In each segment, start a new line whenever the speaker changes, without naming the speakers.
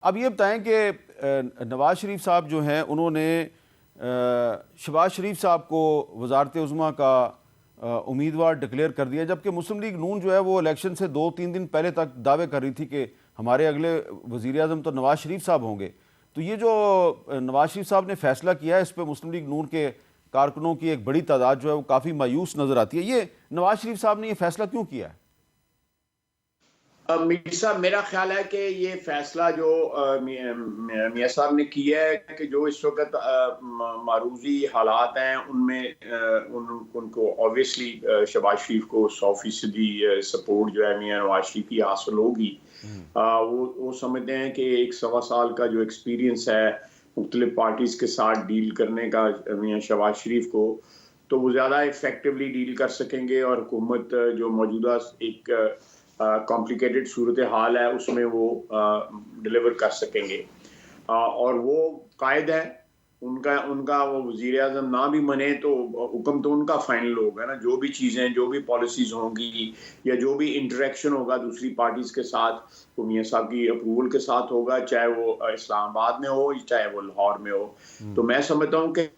اب یہ بتائیں کہ نواز شریف صاحب جو ہیں انہوں نے شہباز شریف صاحب کو وزارت عظمیٰ کا امیدوار ڈکلیئر کر دیا، جبکہ مسلم لیگ نون جو ہے وہ الیکشن سے 2-3 دن پہلے تک دعوے کر رہی تھی کہ ہمارے اگلے وزیر اعظم تو نواز شریف صاحب ہوں گے۔ تو یہ جو نواز شریف صاحب نے فیصلہ کیا ہے، اس پہ مسلم لیگ نون کے کارکنوں کی ایک بڑی تعداد جو ہے وہ کافی مایوس نظر آتی ہے۔ یہ نواز شریف صاحب نے یہ فیصلہ کیوں کیا ہے؟
میر صاحب، میرا خیال ہے کہ یہ فیصلہ جو میاں صاحب نے کیا ہے کہ جو اس وقت معروضی حالات ہیں ان میں ان کو آبویسلی شہباز شریف کو 100% سپورٹ جو ہے میاں نواز شریف کی حاصل ہوگی۔ وہ سمجھتے ہیں کہ 1.25 سال کا جو ایکسپیرینس ہے مختلف پارٹیز کے ساتھ ڈیل کرنے کا میاں شہباز شریف کو، تو وہ زیادہ افیکٹولی ڈیل کر سکیں گے اور حکومت جو موجودہ ایک کمپلیکیٹڈ صورتحال ہے اس میں وہ ڈیلیور کر سکیں گے، اور وہ قائد ہے ان کا وہ وزیر اعظم نہ بھی بنے تو حکم تو ان کا فائنل ہوگا نا۔ جو بھی چیزیں، جو بھی پالیسیز ہوں گی یا جو بھی انٹریکشن ہوگا دوسری پارٹیز کے ساتھ، وہ میاں صاحب کی اپروول کے ساتھ ہوگا، چاہے وہ اسلام آباد میں ہو چاہے وہ لاہور میں ہو۔ تو میں سمجھتا ہوں کہ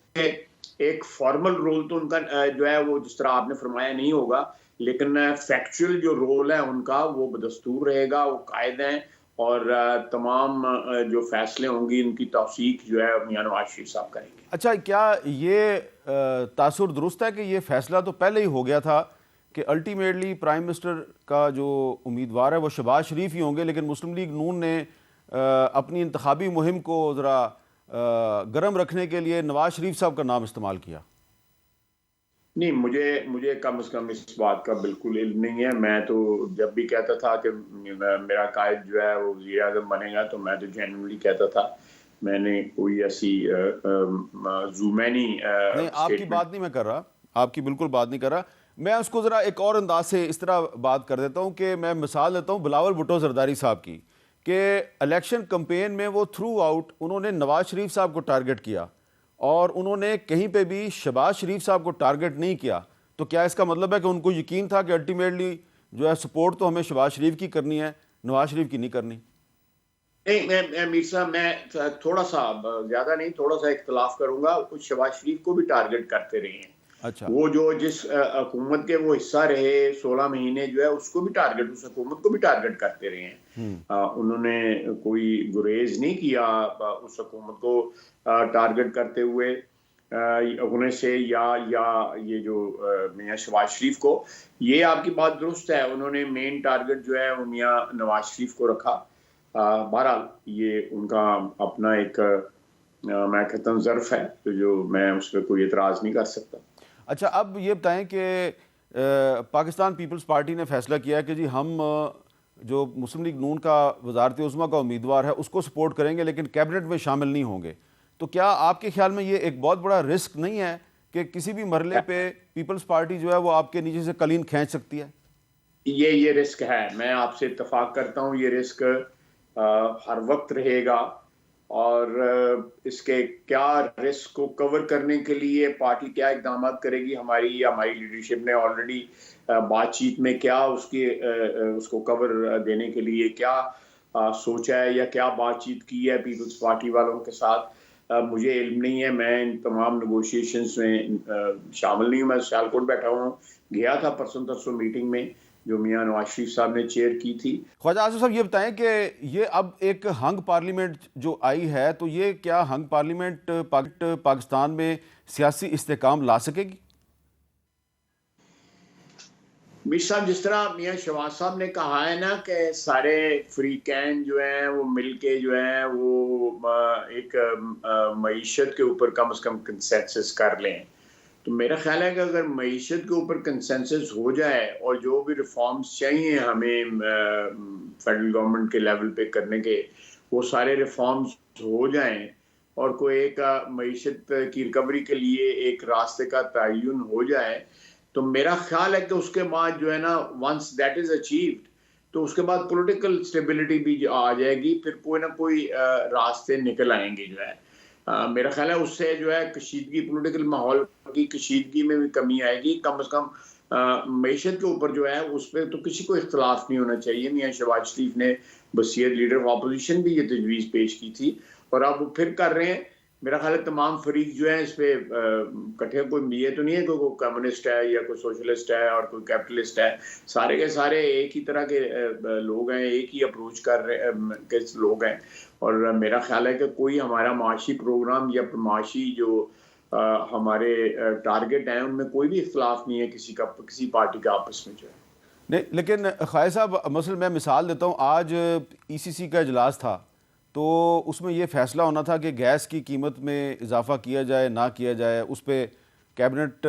ایک فارمل رول تو ان کا جو ہے وہ جس طرح آپ نے فرمایا نہیں ہوگا، لیکن فیکچوئل جو رول ہے ان کا وہ بدستور رہے گا۔ وہ قائد ہیں اور تمام جو فیصلے ہوں گی ان کی توثیق جو ہے میاں نواز شریف صاحب کریں گے۔
اچھا، کیا یہ تاثر درست ہے کہ یہ فیصلہ تو پہلے ہی ہو گیا تھا کہ الٹیمیٹلی پرائم منسٹر کا جو امیدوار ہے وہ شہباز شریف ہی ہوں گے، لیکن مسلم لیگ نون نے اپنی انتخابی مہم کو ذرا گرم رکھنے کے لیے نواز شریف صاحب کا نام استعمال کیا؟
نہیں، مجھے کم از کم اس بات کا بالکل علم نہیں ہے۔ میں تو جب بھی کہتا تھا کہ میرا قائد جو ہے وہ وزیر اعظم بنے گا تو میں تو جینوئنلی کہتا تھا، میں نے کوئی ایسی زومینی
نہیں، آپ کی بات نہیں میں کر رہا، آپ کی بالکل بات نہیں کر رہا۔ میں اس کو ذرا ایک اور انداز سے اس طرح بات کر دیتا ہوں کہ میں مثال دیتا ہوں بلاول بھٹو زرداری صاحب کی، کہ الیکشن کمپین میں وہ تھرو آؤٹ انہوں نے نواز شریف صاحب کو ٹارگٹ کیا اور انہوں نے کہیں پہ بھی شہباز شریف صاحب کو ٹارگٹ نہیں کیا۔ تو کیا اس کا مطلب ہے کہ ان کو یقین تھا کہ الٹیمیٹلی جو ہے سپورٹ تو ہمیں شہباز شریف کی کرنی ہے، نواز شریف کی نہیں کرنی؟
نہیں میر صاحب، میں تھوڑا سا زیادہ نہیں، تھوڑا سا اختلاف کروں گا۔ شہباز شریف کو بھی ٹارگٹ کرتے رہے ہیں۔
اچھا،
وہ جو جس حکومت کے وہ حصہ رہے 16 مہینے جو ہے اس کو بھی ٹارگٹ، اس حکومت کو بھی ٹارگٹ کرتے رہے ہیں۔ انہوں نے کوئی گریز نہیں کیا اس حکومت کو ٹارگٹ کرتے ہوئے ہونے سے، یا یہ جو میاں شہباز شریف کو۔ یہ آپ کی بات درست ہے، انہوں نے مین ٹارگٹ جو ہے وہ میاں نواز شریف کو رکھا۔ بہرحال یہ ان کا اپنا ایک میں کہتا ہوں ظرف ہے، تو جو میں اس پہ کوئی اعتراض نہیں کر سکتا۔
اچھا، اب یہ بتائیں کہ پاکستان پیپلز پارٹی نے فیصلہ کیا ہے کہ جی ہم جو مسلم لیگ نون کا وزارت عظمیٰ کا امیدوار ہے اس کو سپورٹ کریں گے لیکن کیبنٹ میں شامل نہیں ہوں گے۔ تو کیا آپ کے خیال میں یہ ایک بہت بڑا رسک نہیں ہے کہ کسی بھی مرحلے پہ پیپلز پارٹی جو ہے وہ آپ کے نیچے سے قلین کھینچ سکتی ہے؟
یہ رسک ہے، میں آپ سے اتفاق کرتا ہوں، یہ رسک ہر وقت رہے گا، اور اس کے کیا رسک کو کور کرنے کے لیے پارٹی کیا اقدامات کرے گی، ہماری لیڈرشپ نے آلریڈی بات چیت میں کیا اس کو کور دینے کے لیے کیا سوچا ہے یا کیا بات چیت کی ہے پیپلز پارٹی والوں کے ساتھ، مجھے علم نہیں ہے۔ میں ان تمام نیگوشیشنز میں شامل نہیں ہوں۔ میں سیالکوٹ بیٹھا ہوں، گیا تھا پرسوں میٹنگ میں جو میاں نواز شریف صاحب نے چیئر کی تھی۔
خواجہ آصف صاحب، یہ بتائیں کہ یہ اب ایک ہنگ پارلیمنٹ جو آئی ہے تو یہ کیا ہنگ پارلیمنٹ پاکستان میں سیاسی استحکام لا سکے گی؟
میر صاحب، جس طرح میاں شہباز صاحب نے کہا ہے نا کہ سارے فریقین جو ہیں وہ مل کے جو ہیں وہ ایک معیشت کے اوپر کم از کم کنسنسس کر لیں، تو میرا خیال ہے کہ اگر معیشت کے اوپر کنسنسس ہو جائے اور جو بھی ریفارمز چاہیے ہمیں فیڈرل گورنمنٹ کے لیول پہ کرنے کے، وہ سارے ریفارمز ہو جائیں اور کوئی ایک معیشت کی ریکوری کے لیے ایک راستے کا تعین ہو جائے، تو میرا خیال ہے کہ اس کے بعد جو ہے نا ونس دیٹ از اچیوڈ تو اس کے بعد پولیٹیکل اسٹیبلٹی بھی آ جائے گی، پھر کوئی نہ کوئی راستے نکل آئیں گے جو ہے۔ میرا خیال ہے اس سے جو ہے کشیدگی، پولیٹیکل ماحول کی کشیدگی میں بھی کمی آئے گی۔ کم از کم معیشت کے اوپر جو ہے اس پہ تو کسی کو اختلاف نہیں ہونا چاہیے۔ میاں شہباز شریف نے بصیرت لیڈر آف اپوزیشن بھی یہ تجویز پیش کی تھی، اور اب وہ پھر کر رہے ہیں. میرا خیال ہے تمام فریق جو ہیں اس پہ کٹھے، کوئی یہ تو نہیں ہے کہ کوئی کمیونسٹ ہے یا کوئی سوشلسٹ ہے اور کوئی کیپٹلسٹ ہے، سارے کے سارے ایک ہی طرح کے لوگ ہیں، ایک ہی اپروچ کر رہے کے لوگ ہیں. اور میرا خیال ہے کہ کوئی ہمارا معاشی پروگرام یا معاشی جو ہمارے ٹارگٹ ہیں ان میں کوئی بھی اختلاف نہیں ہے کسی پارٹی کا آپس میں جو ہے.
نہیں، لیکن خالد صاحب مثلا میں مثال دیتا ہوں، آج ای سی سی کا اجلاس تھا تو اس میں یہ فیصلہ ہونا تھا کہ گیس کی قیمت میں اضافہ کیا جائے نہ کیا جائے. اس پہ کیبنٹ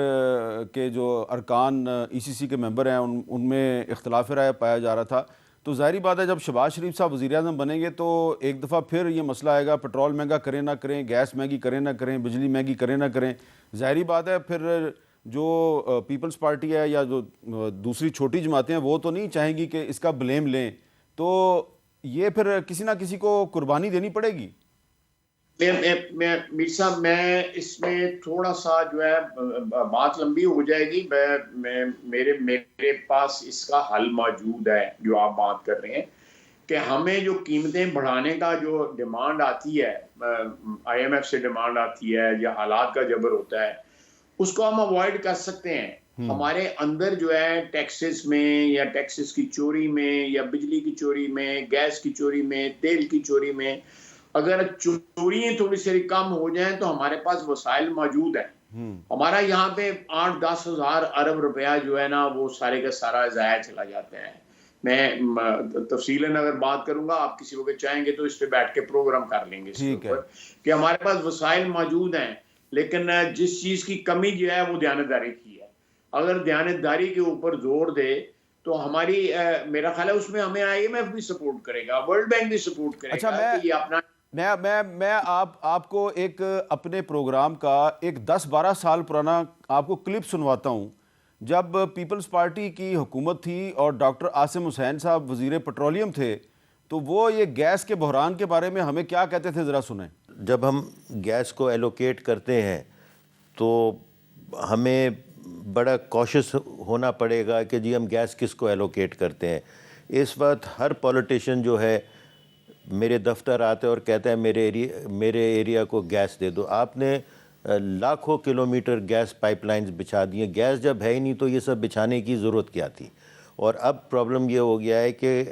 کے جو ارکان ای سی سی کے ممبر ہیں ان میں اختلاف رائے پایا جا رہا تھا. تو ظاہری بات ہے جب شہباز شریف صاحب وزیر اعظم بنیں گے تو ایک دفعہ پھر یہ مسئلہ آئے گا، پٹرول مہنگا کریں نہ کریں، گیس مہنگی کریں نہ کریں، بجلی مہنگی کریں نہ کریں. ظاہری بات ہے پھر جو پیپلز پارٹی ہے یا جو دوسری چھوٹی جماعتیں ہیں وہ تو نہیں چاہیں گی کہ اس کا بلیم لیں، تو یہ پھر کسی نہ کسی کو قربانی دینی پڑے گی.
میر صاحب میں اس میں تھوڑا سا جو ہے بات لمبی ہو جائے گی. میرے پاس اس کا حل موجود ہے جو آپ بات کر رہے ہیں کہ ہمیں جو قیمتیں بڑھانے کا جو ڈیمانڈ آتی ہے، آئی ایم ایف سے ڈیمانڈ آتی ہے یا حالات کا جبر ہوتا ہے، اس کو ہم اوائڈ کر سکتے ہیں. ہمارے اندر جو ہے ٹیکسز میں یا ٹیکسز کی چوری میں یا بجلی کی چوری میں، گیس کی چوری میں، تیل کی چوری میں، اگر چوریاں تھوڑی سی کم ہو جائیں تو ہمارے پاس وسائل موجود ہیں. ہمارا یہاں پہ 8-10 ہزار ارب روپیہ جو ہے نا وہ سارے کا سارا ضائع چلا جاتا ہے. میں تفصیلاً اگر بات کروں گا، آپ کسی وقت چاہیں گے تو اس پہ بیٹھ کے پروگرام کر لیں گے اس کے اوپر کہ ہمارے پاس وسائل موجود ہیں، لیکن جس چیز کی کمی جو ہے وہ دیانتداری کی ہے. اگر دیانتداری کے اوپر زور دے تو ہماری میرا خیال ہے اس میں ہمیں آئی ایم ایف بھی سپورٹ کرے گا، ورلڈ بینک بھی سپورٹ کرے گا کہ یہ اپنا.
میں آپ کو ایک اپنے پروگرام کا ایک 10-12 سال پرانا آپ کو کلپ سنواتا ہوں. جب پیپلز پارٹی کی حکومت تھی اور ڈاکٹر عاصم حسین صاحب وزیر پیٹرولیم تھے تو وہ یہ گیس کے بحران کے بارے میں ہمیں کیا کہتے تھے، ذرا سنیں.
جب ہم گیس کو ایلوکیٹ کرتے ہیں تو ہمیں بڑا کوشش ہونا پڑے گا کہ جی ہم گیس کس کو ایلوکیٹ کرتے ہیں. اس وقت ہر پولیٹیشین جو ہے میرے دفتر آتے اور کہتا ہے میرے ایریا کو گیس دے دو. آپ نے لاکھوں کلومیٹر گیس پائپ لائنز بچھا دی ہیں. گیس جب ہے ہی نہیں تو یہ سب بچھانے کی ضرورت کیا تھی؟ اور اب پرابلم یہ ہو گیا ہے کہ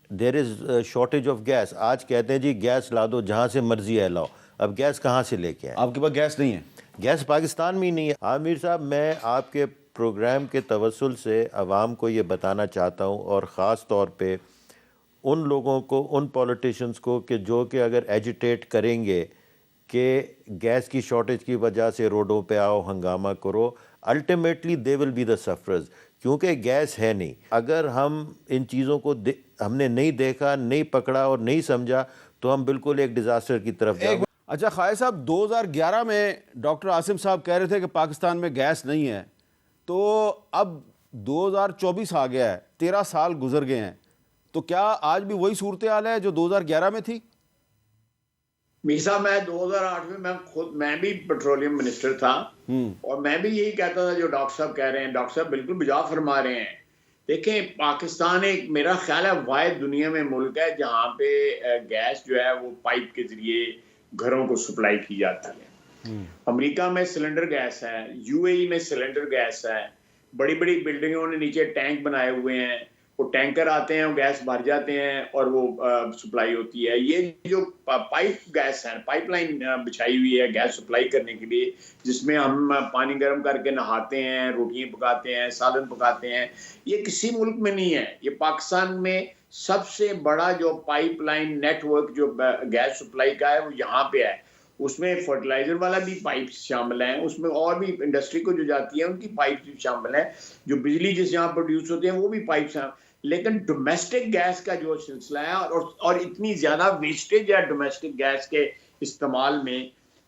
دیر از شارٹیج آف گیس. آج کہتے ہیں جی گیس لا دو جہاں سے مرضی ہے لاؤ. اب گیس کہاں سے لے کے آئیں؟
آپ کے پاس گیس نہیں ہے؟
گیس پاکستان میں ہی نہیں ہے. عامر صاحب، میں آپ کے پروگرام کے توسل سے عوام کو یہ بتانا چاہتا ہوں، اور خاص طور پہ ان لوگوں کو، ان پولیٹیشنز کو کہ جو کہ اگر ایجیٹیٹ کریں گے کہ گیس کی شارٹیج کی وجہ سے روڈوں پہ آؤ ہنگامہ کرو، ultimately they will be the sufferers, کیونکہ گیس ہے نہیں. اگر ہم ان چیزوں کو ہم نے نہیں دیکھا، نہیں پکڑا اور نہیں سمجھا تو ہم بالکل ایک ڈیزاسٹر کی طرف جائیں گے.
اچھا خالد صاحب، 2011 میں ڈاکٹر عاصم صاحب کہہ رہے تھے کہ پاکستان میں گیس نہیں ہے، تو اب 2024 آ گیا ہے، 13 سال گزر گئے ہیں، تو کیا آج بھی وہی صورتحال ہے جو 2011 میں تھی؟
میسا، میں 2008 میں میں بھی پیٹرولیم منسٹر تھا اور میں بھی یہی کہتا تھا جو ڈاکٹر صاحب کہہ رہے ہیں. ڈاکٹر صاحب بالکل بجا فرما رہے ہیں. دیکھیں، پاکستان ایک میرا خیال ہے واحد دنیا میں ملک ہے جہاں پہ گیس جو ہے وہ پائپ کے ذریعے گھروں کو سپلائی کی جاتی ہے. امریکہ میں سلنڈر گیس ہے، یو اے ای میں سلنڈر گیس ہے، بڑی بڑی بلڈنگوں نے نیچے ٹینک بنائے ہوئے ہیں، وہ ٹینکر آتے ہیں، وہ گیس بھر جاتے ہیں اور وہ سپلائی ہوتی ہے. یہ جو پائپ گیس ہے، پائپ لائن بچھائی ہوئی ہے گیس سپلائی کرنے کے لیے، جس میں ہم پانی گرم کر کے نہاتے ہیں، روٹیاں پکاتے ہیں، سالن پکاتے ہیں، یہ کسی ملک میں نہیں ہے. یہ پاکستان میں سب سے بڑا جو پائپ لائن نیٹ ورک جو گیس سپلائی کا ہے وہ یہاں پہ ہے. اس میں فرٹیلائزر والا بھی پائپ شامل ہیں، اس میں اور بھی انڈسٹری کو جو جاتی ہے ان کی پائپ بھی شامل ہیں، جو بجلی جس یہاں پروڈیوس ہوتے ہیں وہ بھی پائپ شامل. لیکن ڈومیسٹک گیس کا جو سلسلہ ہے اور اتنی زیادہ ویسٹیج ہے ڈومیسٹک گیس کے استعمال میں،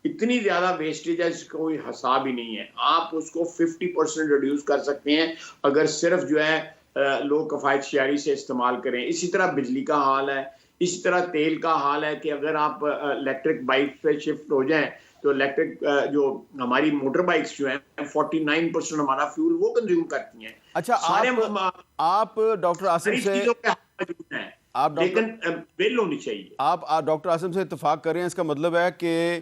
اتنی زیادہ ویسٹیج ہے جس کا کوئی حساب ہی نہیں ہے. آپ اس کو 50% ریڈیوس کر سکتے ہیں اگر صرف جو ہے لو کفایت شعاری سے استعمال کریں. اسی طرح بجلی کا حال ہے، اسی طرح تیل کا حال ہے کہ اگر آپ الیکٹرک بائک پہ شفٹ ہو جائیں تو الیکٹرک جو ہماری موٹر بائکس جو ہیں 49% ہمارا فیول وہ کنزیوم کرتی ہیں.
اچھا، آپ ڈاکٹر عاصم سے آپ
لیکن بل ہونی چاہیے.
آپ ڈاکٹر عاصم سے اتفاق کریں, اس کا مطلب ہے کہ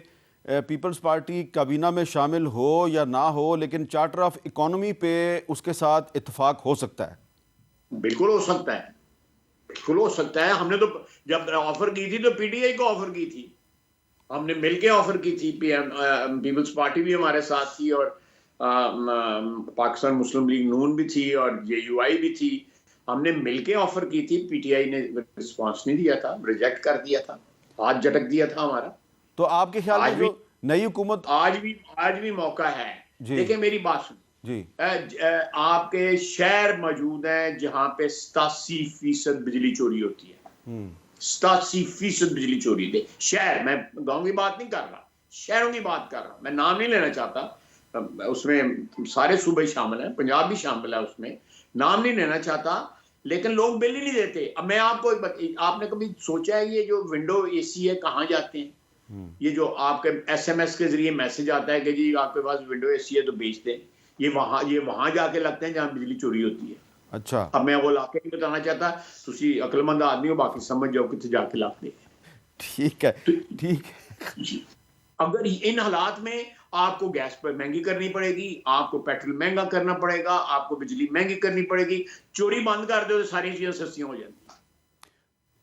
پیپلز پارٹی کابینہ میں شامل ہو یا نہ ہو لیکن چارٹر آف اکانومی پہ اس کے ساتھ اتفاق ہو سکتا ہے.
بالکل ہو سکتا ہے, بالکل ہو سکتا ہے. ہم نے تو جب آفر کی تھی تو پی ٹی آئی کو آفر کی تھی, ہم نے مل کے آفر کی تھی. پیپلز پارٹی بھی ہمارے ساتھ تھی اور پاکستان مسلم لیگ نون بھی تھی اور JUI بھی تھی. ہم نے مل کے آفر کی تھی. پی ٹی آئی نے رسپانس نہیں دیا تھا, ریجیکٹ کر دیا تھا, ہاتھ جھٹک دیا تھا ہمارا.
تو آپ کے خیال میں جو نئی حکومت
آج بھی موقع ہے. دیکھیں میری بات سن
جی,
آپ کے شہر موجود ہیں جہاں پہ 87% بجلی چوری ہوتی ہے. 87% بجلی چوری دے شہر. میں گاؤں کی بات نہیں کر رہا, شہروں کی بات کر رہا ہوں. میں نام نہیں لینا چاہتا, اس میں سارے صوبے شامل ہیں, پنجاب بھی شامل ہے, اس میں نام نہیں لینا چاہتا. لیکن لوگ بل ہی نہیں دیتے. اب میں آپ کو آپ نے کبھی سوچا ہے یہ جو ونڈو اے سی ہے کہاں جاتے ہیں؟ یہ جو آپ کے SMS کے ذریعے میسج آتا ہے کہ جی آپ کے پاس ونڈو اے سی ہے تو بیچ دیں, یہ وہاں جا کے لگتے ہیں جہاں بجلی چوری ہوتی ہے.
اچھا,
اب میں وہ علاقے نہیں بتانا چاہتا, تسی عقل مند آدمی ہو, باقی سمجھ جاؤ کتنے جا کے لاتے ہیں.
ٹھیک ہے, ٹھیک ہے.
جی, اگر ان حالات میں آپ کو گیس پر مہنگی کرنی پڑے گی, آپ کو پیٹرول مہنگا کرنا پڑے گا, آپ کو بجلی مہنگی کرنی پڑے گی, چوری بند کر دو تو ساری چیزیں سستیاں ہو جاتی ہیں.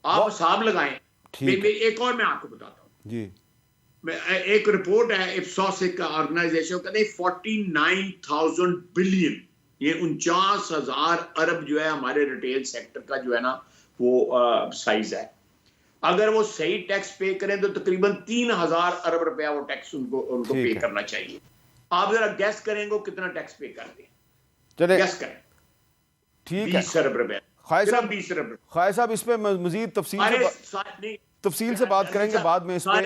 آپ حساب لگائیں. ایک اور میں آپ کو بتاتا ہوں
جی,
ایک رپورٹ ہے اپسوس ایک آرگنائزیشن, کہتے ہیں 49,000 بلین, یہ 49,000 ارب جو ہے ہمارے ریٹیل سیکٹر کا جو ہے نا وہ سائز ہے. اگر وہ صحیح ٹیکس پے کریں تو تقریباً 3,000 ارب روپیہ وہ ٹیکس ان کو پے کرنا چاہیے. آپ ذرا گیس کریں گے کتنا ٹیکس پے کر دیں,
چلے
گیس کریں.
ٹھیک ہے
20 ارب روپیہ.
خواہ صاحب اس پہ مزید تفصیل سے بات کریں گے بعد میں اس پہ.